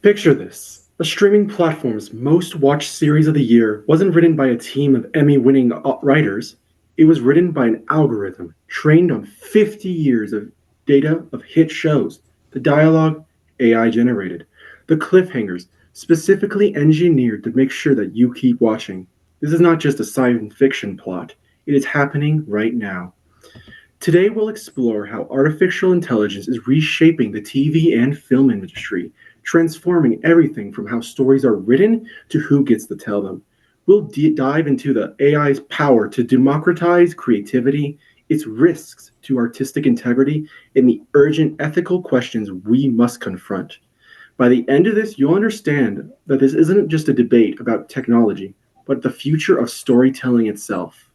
Picture this. A streaming platform's most watched series of the year wasn't written by a team of Emmy winning writers. It was written by an algorithm trained on 50 years of data of hit shows. The dialogue, AI generated. The cliffhangers, specifically engineered to make sure that you keep watching. This is not just a science fiction plot, it is happening right now. Today, we'll explore how artificial intelligence is reshaping the TV and film industry, transforming everything from how stories are written to who gets to tell them. We'll dive into the AI's power to democratize creativity, its risks to artistic integrity, and the urgent ethical questions we must confront. By the end of this, you'll understand that this isn't just a debate about technology, but the future of storytelling itself.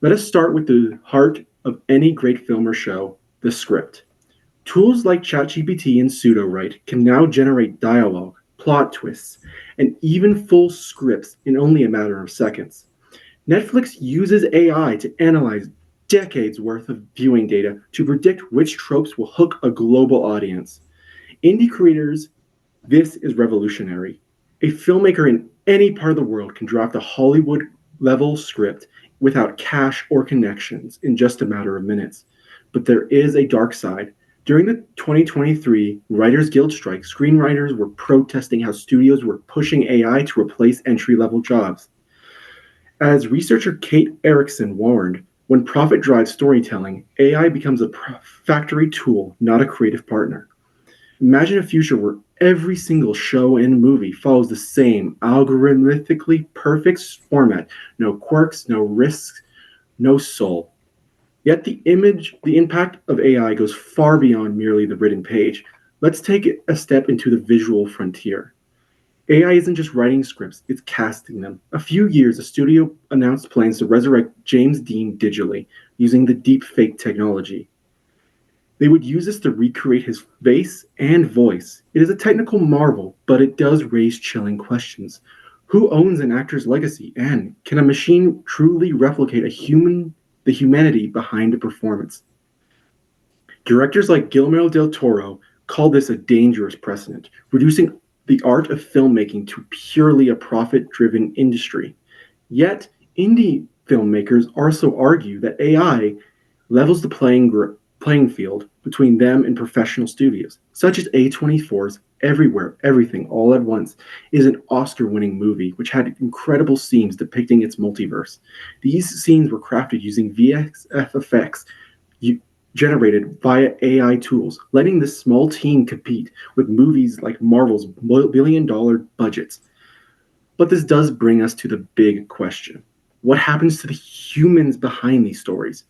Let us start with the heart of any great film or show, the script. Tools like ChatGPT and Pseudowrite can now generate dialogue, plot twists, and even full scripts in only a matter of seconds. Netflix uses AI to analyze decades worth of viewing data to predict which tropes will hook a global audience. Indie creators, this is revolutionary. A filmmaker in any part of the world can draft a Hollywood level script without cash or connections in just a matter of minutes. But there is a dark side. During the 2023 Writers Guild strike, screenwriters were protesting how studios were pushing AI to replace entry level jobs. As researcher Kate Erickson warned, when profit drives storytelling, AI becomes a factory tool, not a creative partner. Imagine a future where every single show and movie follows the same algorithmically perfect format, no quirks, no risks, no soul. Yet the impact of AI goes far beyond merely the written page. Let's take a step into the visual frontier. AI isn't just writing scripts, it's casting them. A few years, a studio announced plans to resurrect James Dean digitally using the deepfake technology. They would use this to recreate his face and voice. It is a technical marvel, but it does raise chilling questions. Who owns an actor's legacy? And can a machine truly replicate the humanity behind a performance? Directors like Guillermo del Toro call this a dangerous precedent, reducing the art of filmmaking to purely a profit driven industry. Yet, indie filmmakers also argue that AI levels the playing field between them and professional studios, such as A24's Everywhere, Everything, All at Once, is an Oscar winning movie which had incredible scenes depicting its multiverse. These scenes were crafted using VFX effects generated via AI tools, letting this small team compete with movies like Marvel's billion-dollar budgets. But this does bring us to the big question. What happens to the humans behind these stories?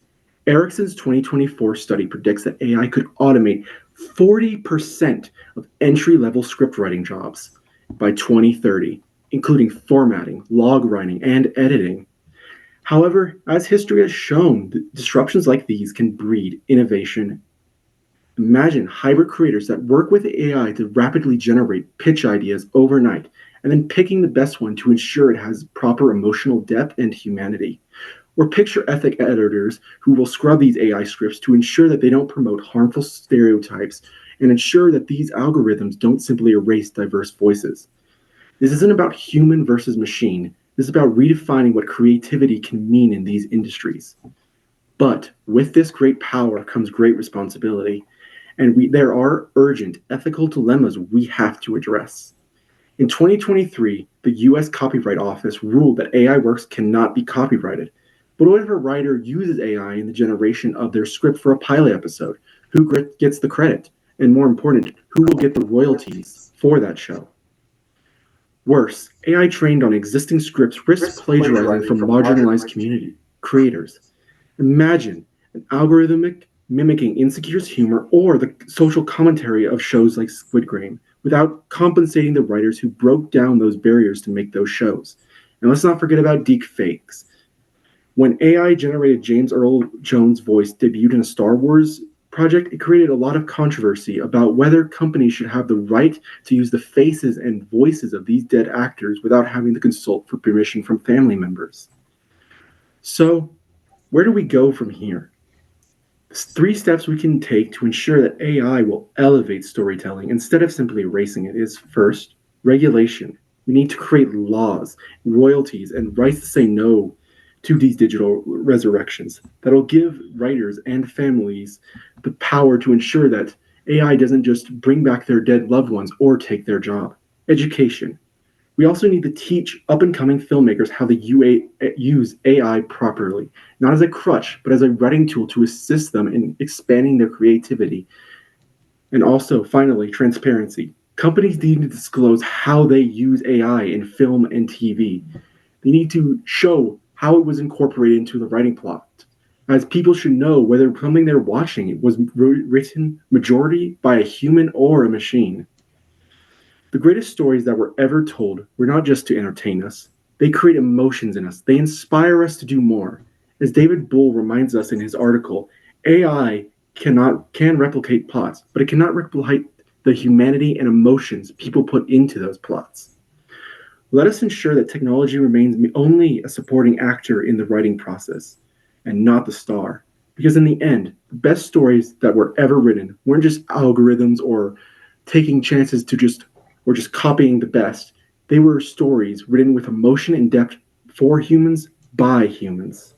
Erickson's 2024 study predicts that AI could automate 40% of entry level script writing jobs by 2030, including formatting, log writing, and editing. However, as history has shown, disruptions like these can breed innovation. Imagine hybrid creators that work with AI to rapidly generate pitch ideas overnight and then picking the best one to ensure it has proper emotional depth and humanity. Or picture ethic editors who will scrub these AI scripts to ensure that they don't promote harmful stereotypes and ensure that these algorithms don't simply erase diverse voices. This isn't about human versus machine. This is about redefining what creativity can mean in these industries. But with this great power comes great responsibility, and there are urgent ethical dilemmas we have to address. In 2023, the US Copyright Office ruled that AI works cannot be copyrighted. But what if a writer uses AI in the generation of their script for a pilot episode? Who gets the credit? And more important, who will get the royalties for that show? Worse, AI trained on existing scripts risks plagiarizing from marginalized community creators. Imagine an algorithmic mimicking Insecure's humor or the social commentary of shows like Squid Game without compensating the writers who broke down those barriers to make those shows. And let's not forget about deep fakes. When AI generated James Earl Jones' voice debuted in a Star Wars project, it created a lot of controversy about whether companies should have the right to use the faces and voices of these dead actors without having to consult for permission from family members. So, where do we go from here? Three steps we can take to ensure that AI will elevate storytelling instead of simply erasing it is first, regulation. We need to create laws, royalties, and rights to say no to these digital resurrections that'll give writers and families the power to ensure that AI doesn't just bring back their dead loved ones or take their job. Education. We also need to teach up and coming filmmakers how to use AI properly, not as a crutch, but as a writing tool to assist them in expanding their creativity. And also, finally, transparency. Companies need to disclose how they use AI in film and TV. They need to show how it was incorporated into the writing plot, as people should know whether something they're watching was written majority by a human or a machine. The greatest stories that were ever told were not just to entertain us, they create emotions in us, they inspire us to do more. As David Bull reminds us in his article, AI can replicate plots, but it cannot replicate the humanity and emotions people put into those plots. Let us ensure that technology remains only a supporting actor in the writing process and not the star. Because in the end, the best stories that were ever written weren't just algorithms or taking chances to just copying the best. They were stories written with emotion and depth for humans by humans.